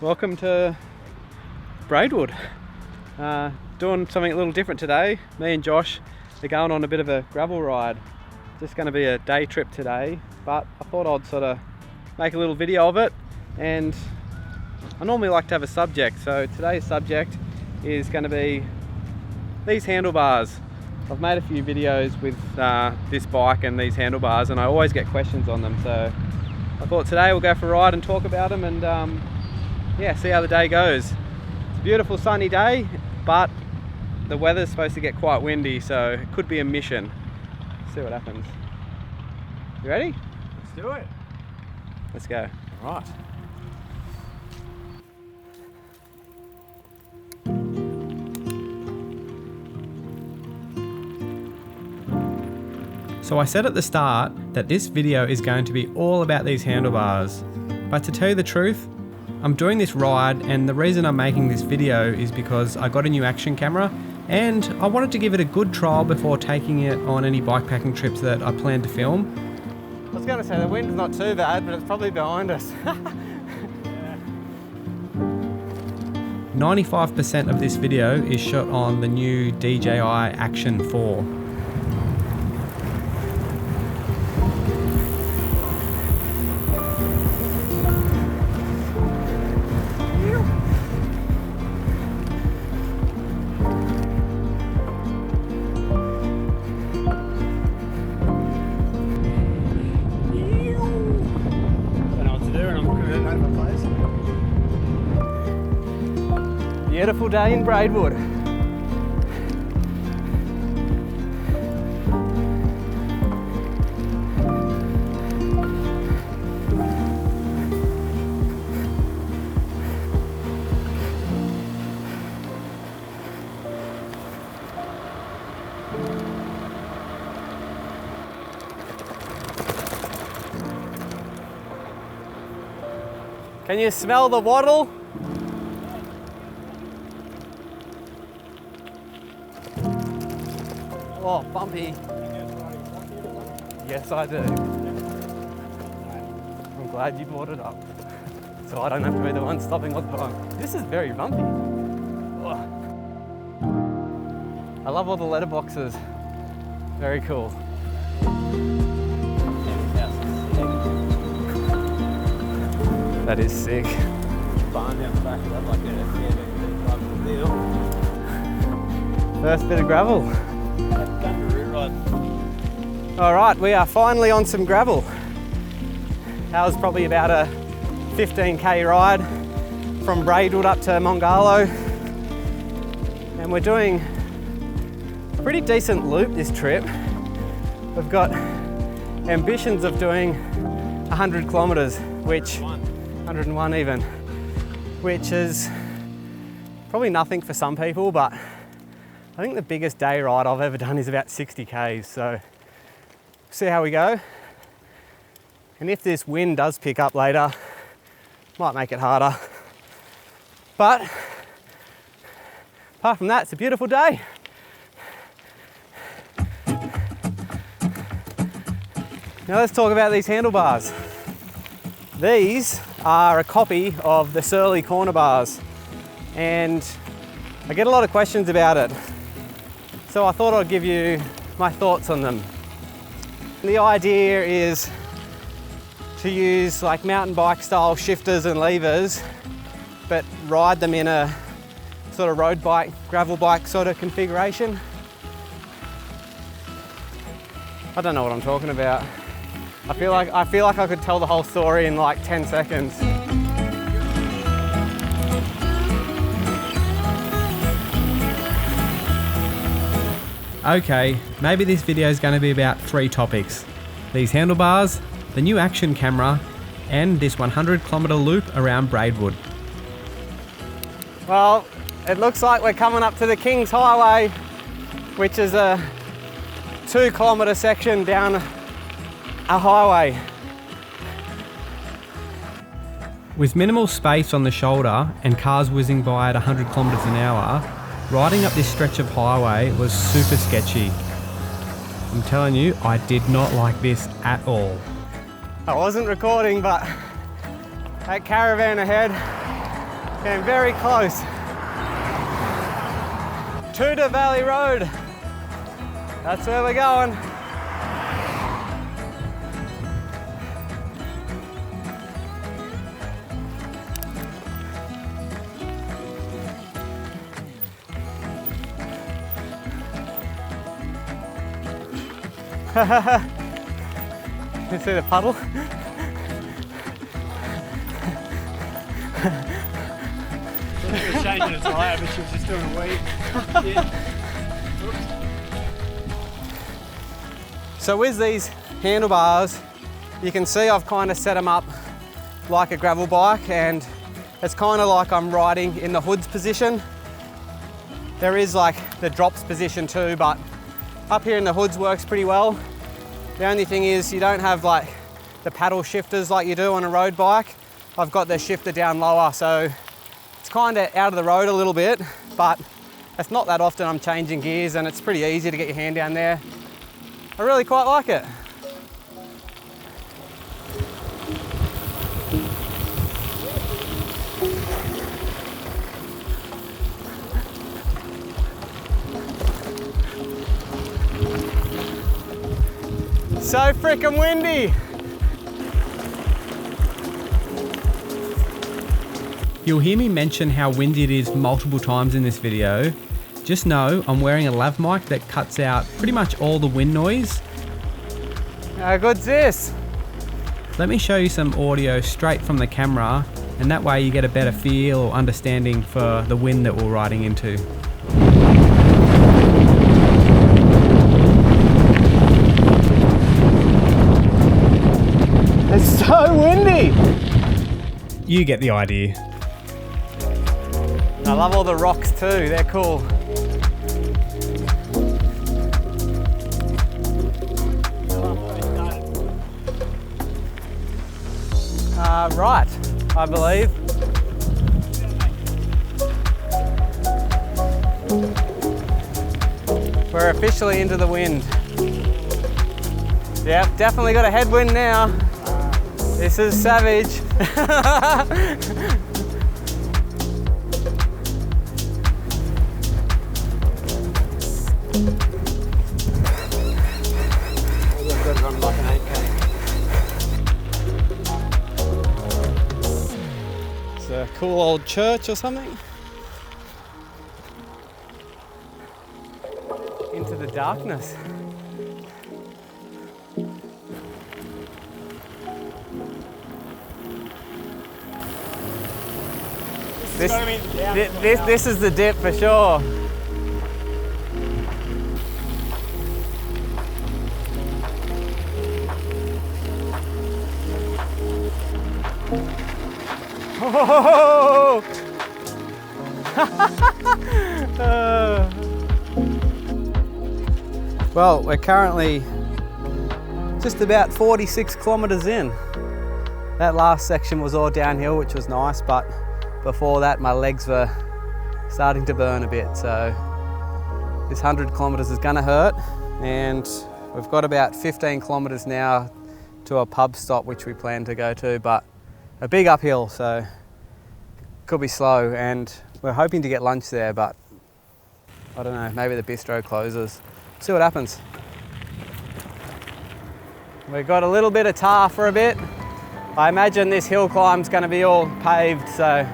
Welcome to Braidwood. Doing something a little different today. Me and Josh are going on a bit of a gravel ride. Just going to be a day trip today, but I thought I'd sort of make a little video of it, and I normally like to have a subject, so today's subject is going to be these handlebars. I've made a few videos with this bike and these handlebars, and I always get questions on them, so I thought today we'll go for a ride and talk about them and yeah, see how the day goes. It's a beautiful sunny day, but the weather's supposed to get quite windy, so it could be a mission. See what happens. You ready? Let's do it. Let's go. All right. So I said at the start that this video is going to be all about these handlebars, but to tell you the truth, I'm doing this ride, and the reason I'm making this video is because I got a new action camera and I wanted to give it a good trial before taking it on any bikepacking trips that I plan to film. I was going to say the wind's not too bad, but it's probably behind us. 95% of this video is shot on the new DJI Action 4. Beautiful day in Braidwood. Can you smell the wattle? Oh, bumpy. Yes, I do. I'm glad you brought it up, so I don't have to be the one stopping all the time. This is very bumpy. Oh. I love all the letterboxes. Very cool. That is sick. Barn down the back of that, like a First bit of gravel. All right, we are finally on some gravel. That was probably about a 15k ride from Braidwood up to Mongalo, and we're doing a pretty decent loop this trip. We've got ambitions of doing 100 kilometers, which 101 even, which is probably nothing for some people, but I think the biggest day ride I've ever done is about 60 k's, so see how we go. And if this wind does pick up later, might make it harder. But apart from that, it's a beautiful day. Now let's talk about these handlebars. These are a copy of the Surly corner bars, and I get a lot of questions about it. So I thought I'd give you my thoughts on them. The idea is to use like mountain bike style shifters and levers, but ride them in a sort of road bike, gravel bike sort of configuration. I don't know what I'm talking about. I feel like I could tell the whole story in like 10 seconds. Okay, maybe this video is going to be about 3 topics. These handlebars, the new action camera, and this 100-kilometer loop around Braidwood. Well, it looks like we're coming up to the King's Highway, which is a 2-kilometer section down a highway. With minimal space on the shoulder and cars whizzing by at 100 kilometers an hour, riding up this stretch of highway was super sketchy. I'm telling you, I did not like this at all. I wasn't recording, but that caravan ahead Getting very close. Tudor Valley Road. That's where we're going. You see the puddle? She was changing its tyre, but she was just doing a weed. So with these handlebars, you can see I've kind of set them up like a gravel bike, and it's kind of like I'm riding in the hoods position. There is like the drops position too, but up here in the hoods works pretty well. The only thing is you don't have like the paddle shifters like you do on a road bike. I've got the shifter down lower, so it's kind of out of the road a little bit, but it's not that often I'm changing gears, and it's pretty easy to get your hand down there. I really quite like it. So frickin' windy. You'll hear me mention how windy it is multiple times in this video. Just know I'm wearing a lav mic that cuts out pretty much all the wind noise. How good's this? Let me show you some audio straight from the camera, and that way you get a better feel or understanding for the wind that we're riding into. It's so windy. You get the idea. I love all the rocks too, they're cool. Right, I believe. We're officially into the wind. Yep, definitely got a headwind now. This is savage. It's a cool old church or something. Into the darkness. This is the dip for sure. Oh! Well, we're currently just about 46 kilometers in. That last section was all downhill, which was nice, but before that my legs were starting to burn a bit, so this 100 kilometers is gonna hurt, and we've got about 15 kilometers now to a pub stop which we plan to go to, but a big uphill, so could be slow, and we're hoping to get lunch there, but I don't know, maybe the bistro closes. See what happens. We've got a little bit of tar for a bit. I imagine this hill climb's gonna be all paved, so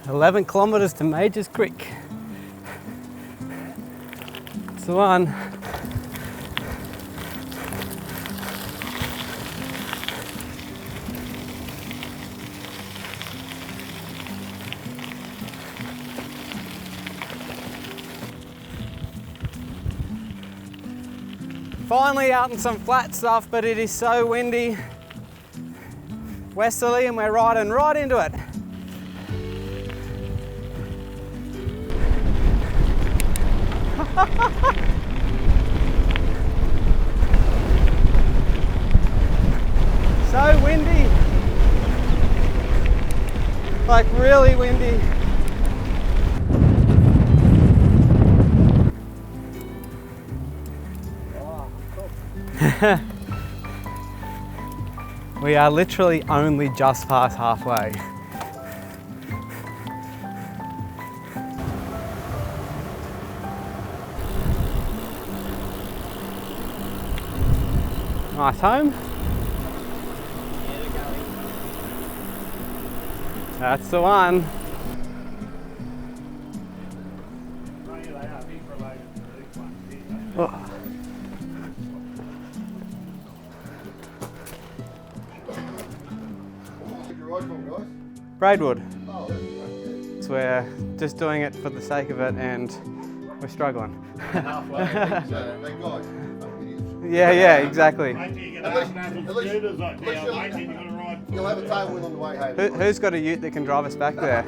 "11 kilometers to Majors Creek." It's the one. Finally out in some flat stuff, but it is so windy, westerly, and we're riding right into it. So windy. Like really windy. We are literally only just past halfway. Nice home. That's the one. Oh. Braidwood. So we're just doing it for the sake of it, and we're struggling. Yeah, exactly. You'll have a tailwind on the way home. Who's got a ute that can drive us back there?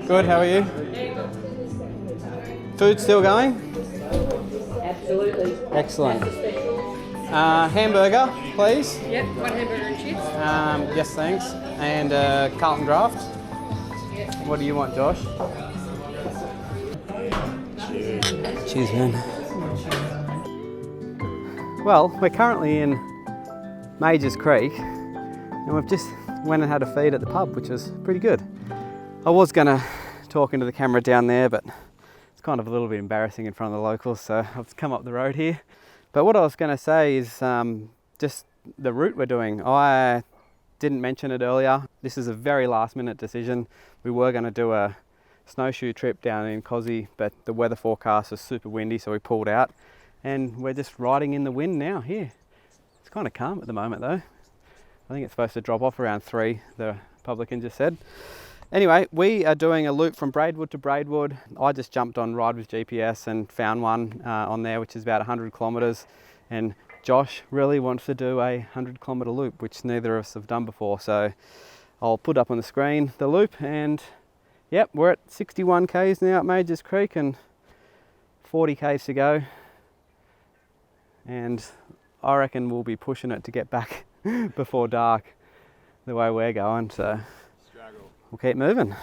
Good, how are you? Food still going? Absolutely. Excellent. Hamburger, please. Yep, one hamburger and chips. Yes, thanks. And Carlton draft. What do you want, Josh? Cheers, man. Well, we're currently in Majors Creek, and we've just went and had a feed at the pub, which was pretty good. I was gonna talk into the camera down there, but it's kind of a little bit embarrassing in front of the locals, so I've come up the road here. But what I was gonna say is just the route we're doing. I didn't mention it earlier. This is a very last minute decision. We were gonna do a snowshoe trip down in Cozzy, but the weather forecast was super windy, so we pulled out. And we're just riding in the wind now here. It's kind of calm at the moment though. I think it's supposed to drop off around 3, the publican just said. Anyway, we are doing a loop from Braidwood to Braidwood. I just jumped on Ride with GPS and found one on there, which is about 100 kilometers. And Josh really wants to do a 100-kilometer loop, which neither of us have done before. So I'll put up on the screen the loop, and yep, we're at 61 Ks now at Majors Creek and 40 Ks to go. And I reckon we'll be pushing it to get back before dark the way we're going, so we'll keep moving.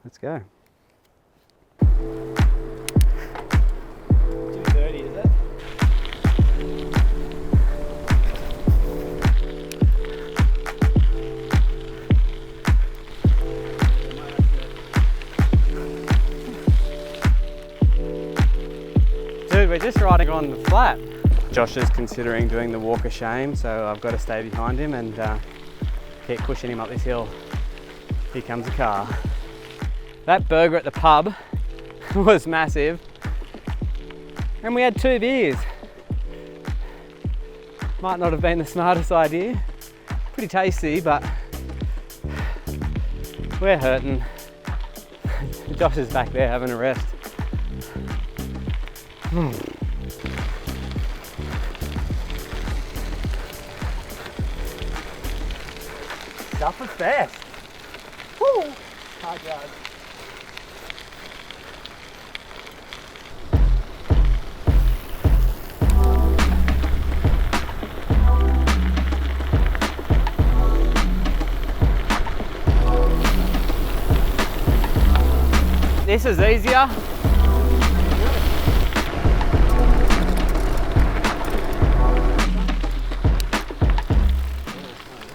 Let's go. 2:30, is it? Dude, we're just riding on the flat. Josh is considering doing the walk of shame, so I've got to stay behind him and keep pushing him up this hill. Here comes a car. That burger at the pub was massive, and we had 2 beers. Might not have been the smartest idea. Pretty tasty, but we're hurting. Josh is back there having a rest. Stuff is fast. Woo! Hard yard. This is easier.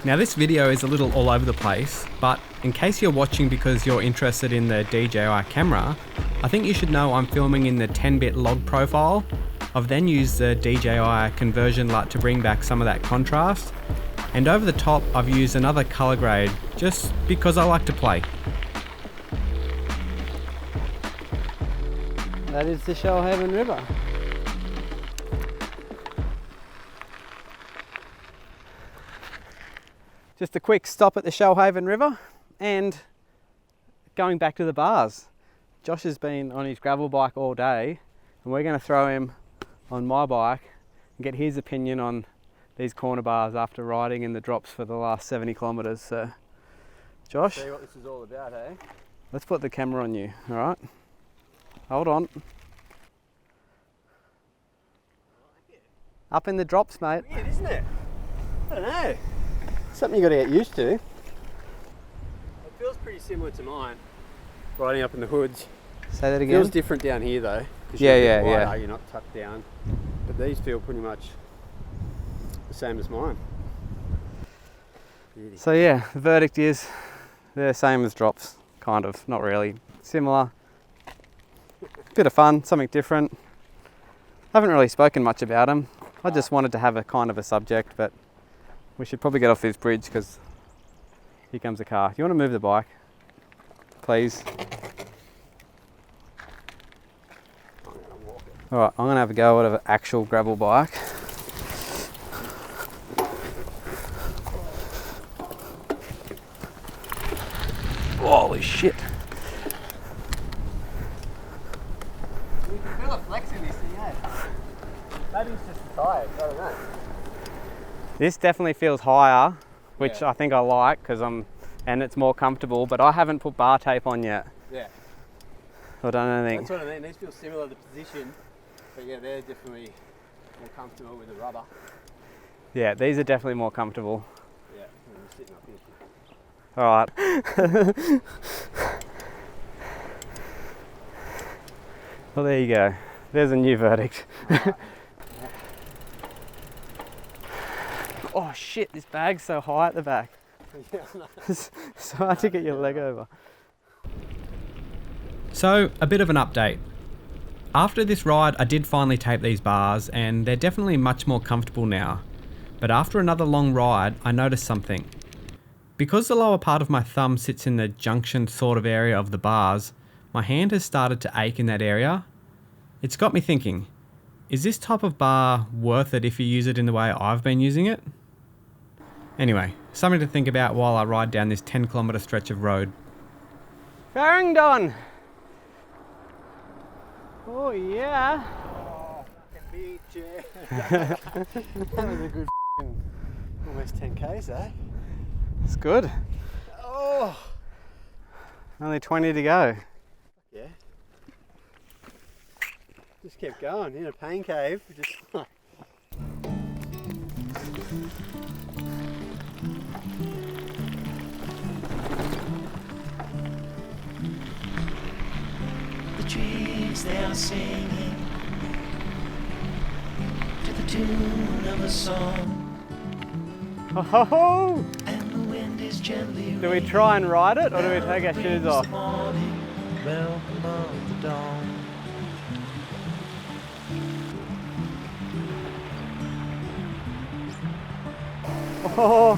Now this video is a little all over the place, but in case you're watching because you're interested in the DJI camera, I think you should know I'm filming in the 10-bit log profile. I've then used the DJI conversion LUT to bring back some of that contrast, and over the top I've used another color grade just because I like to play. That is the Shoalhaven River. Just a quick stop at the Shoalhaven River and going back to the bars. Josh has been on his gravel bike all day, and we're going to throw him on my bike and get his opinion on these corner bars after riding in the drops for the last 70 kilometers. So, Josh, see what this is all about, eh? Let's put the camera on you, all right? Hold on. Up in the drops, mate. Weird, isn't it? I don't know. Something you got to get used to. It feels pretty similar to mine. Riding up in the hoods. Say that It again. feels different down here though. 'Cause Yeah, you're a bit yeah, wider, You're not tucked down. But these feel pretty much the same as mine. Beauty. So yeah, the verdict is they're the same as drops, kind of, not really. Similar. Bit of fun, something different. Haven't really spoken much about them. I just wanted to have a kind of a subject, but we should probably get off this bridge because here comes a car. You want to move the bike, please? All right, I'm gonna have a go at an actual gravel bike. Holy shit. You can feel a flex in this thing, eh? Maybe it's just the tyres, I don't know. This definitely feels higher, which Yeah. I think I like because and it's more comfortable, but I haven't put bar tape on yet. Yeah. Or done anything. That's what I mean. These feel similar to position, but yeah, they're definitely more comfortable with the rubber. Yeah, these are definitely more comfortable. Yeah, when you're sitting up here. All right. Well, there you go. There's a new verdict. Oh shit, this bag's so high at the back. Yeah, I know. It's so hard to get your leg over. So, a bit of an update. After this ride, I did finally tape these bars and they're definitely much more comfortable now. But after another long ride, I noticed something. Because the lower part of my thumb sits in the junction sort of area of the bars, my hand has started to ache in that area. It's got me thinking, is this type of bar worth it if you use it in the way I've been using it? Anyway, something to think about while I ride down this 10-kilometre stretch of road. Farringdon! Oh yeah! Oh, fucking big chair. That was a good almost 10k's, eh? It's good. Oh! Only 20 to go. Yeah. Just kept going in a pain cave. Just The trees they are singing to the tune of a song, Oh, and the wind is gently do we try and ride it or do we take our shoes off? morning, welcome of the dawn. Oh,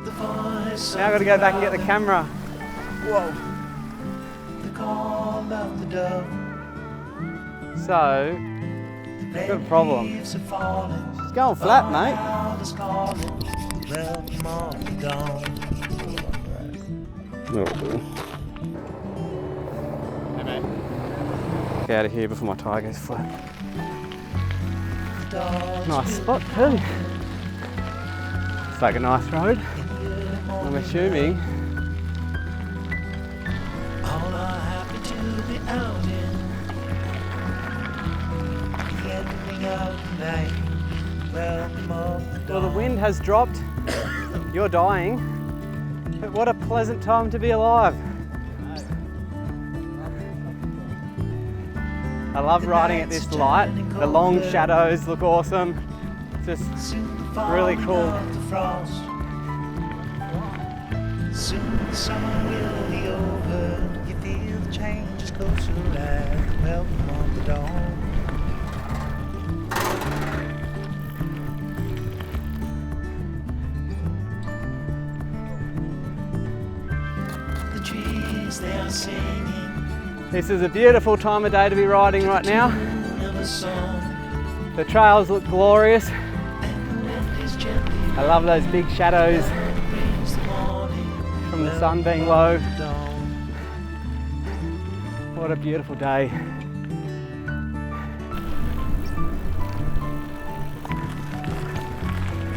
The voice now I've got to go back and get the camera. Whoa. the call of the dove. So, Red got a problem. leaves are falling, it's going flat, mate. cloud is calling, welcome of the dawn. Get out of here before my tyre goes flat. Dogs Nice spot too. It's like a nice road. I'm assuming. all are happy to be out in the ending of the night. Welcome of the Well, the dawn. wind has dropped. You're dying. But what a pleasant time to be alive. I love riding at this light. The long shadows look awesome. Just Soon the really falling cool. of the frost. Soon the summer will be over. You feel the change is closer at welcome of the dawn. The trees they are singing This is a beautiful time of day to be riding right now. of a song, The trails look glorious. and the wind is gently I love those big shadows brings the morning from the sun being low. dawn. What a beautiful day.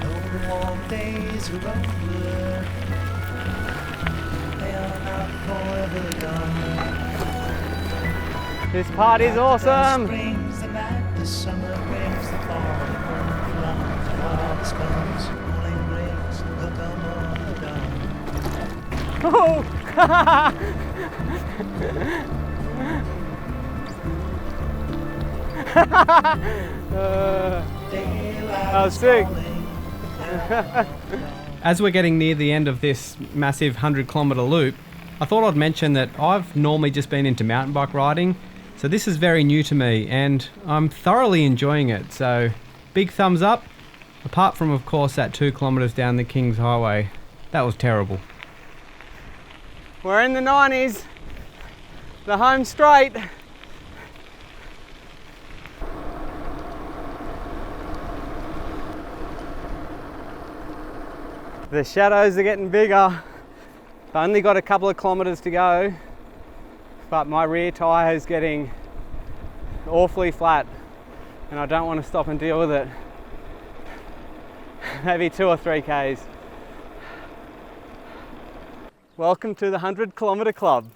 Though the warm days are over, they are not forever gone. This part is awesome. Brings the night, the summer brings the fall, the winter belongs, and August comes, morning breaks, will come on That was sick. As we're getting near the end of this massive 100-kilometre loop, I thought I'd mention that I've normally just been into mountain bike riding, so this is very new to me and I'm thoroughly enjoying it, so big thumbs up, apart from of course that 2 kilometres down the King's Highway. That was terrible. We're in the 90s, the home straight. The shadows are getting bigger. I've only got a couple of kilometres to go, but my rear tyre is getting awfully flat and I don't want to stop and deal with it. Maybe 2 or 3 Ks. Welcome to the 100-kilometre club.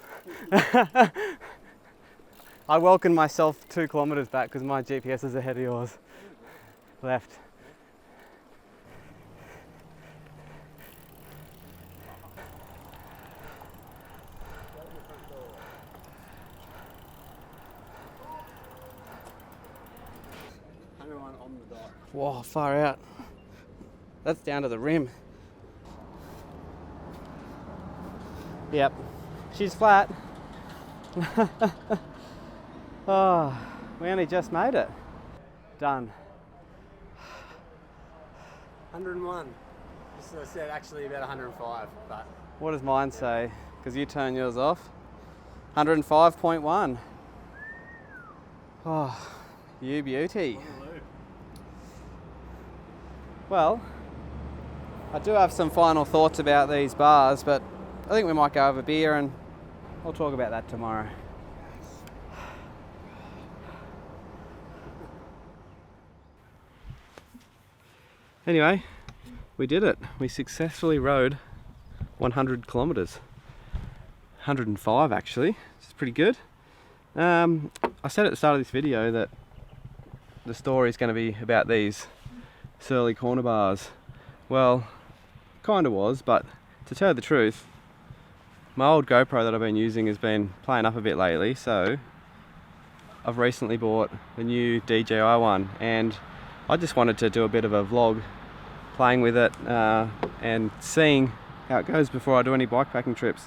I welcome myself 2 kilometres back because my GPS is ahead of yours. Left. Whoa, far out. That's down to the rim. Yep, she's flat. Oh, we only just made it. Done. 101. This is, I said, actually about 105, but... What does mine say? Because you turn yours off. 105.1. Oh, you beauty. Well, I do have some final thoughts about these bars, but I think we might go have a beer and we'll talk about that tomorrow. Anyway, we did it. We successfully rode 100 kilometres. 105 actually, which is pretty good. I said at the start of this video that the story is going to be about these surly corner bars. Well, kind of was, but to tell you the truth, my old GoPro that I've been using has been playing up a bit lately, so I've recently bought the new DJI one and I just wanted to do a bit of a vlog playing with it and seeing how it goes before I do any bikepacking trips.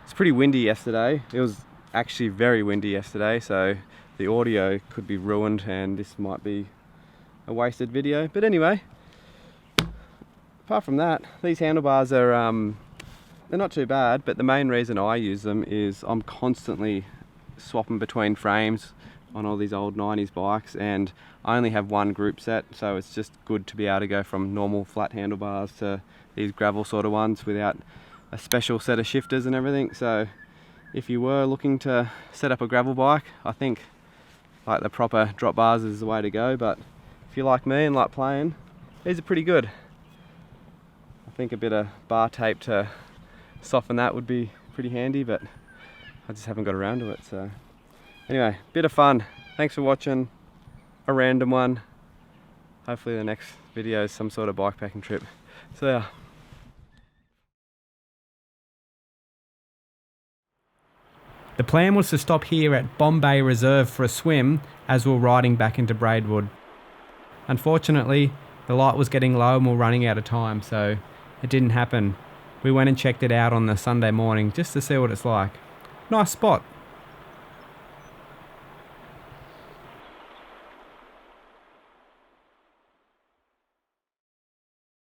It's pretty windy yesterday. It was actually very windy yesterday, so the audio could be ruined and this might be a wasted video. But anyway, apart from that, these handlebars are they're not too bad, but the main reason I use them is I'm constantly swapping between frames on all these old 90s bikes and I only have one group set, so it's just good to be able to go from normal flat handlebars to these gravel sort of ones without a special set of shifters and everything. So if you were looking to set up a gravel bike, I think like the proper drop bars is the way to go, but if you like me and like playing, these are pretty good. I think a bit of bar tape to soften that would be pretty handy, but I just haven't got around to it. So anyway, bit of fun. Thanks for watching a random one. Hopefully the next video is some sort of bikepacking trip. So yeah. The plan was to stop here at Bombay Reserve for a swim as we were riding back into Braidwood. Unfortunately, the light was getting low and we were running out of time, so it didn't happen. We went and checked it out on the Sunday morning just to see what it's like. Nice spot.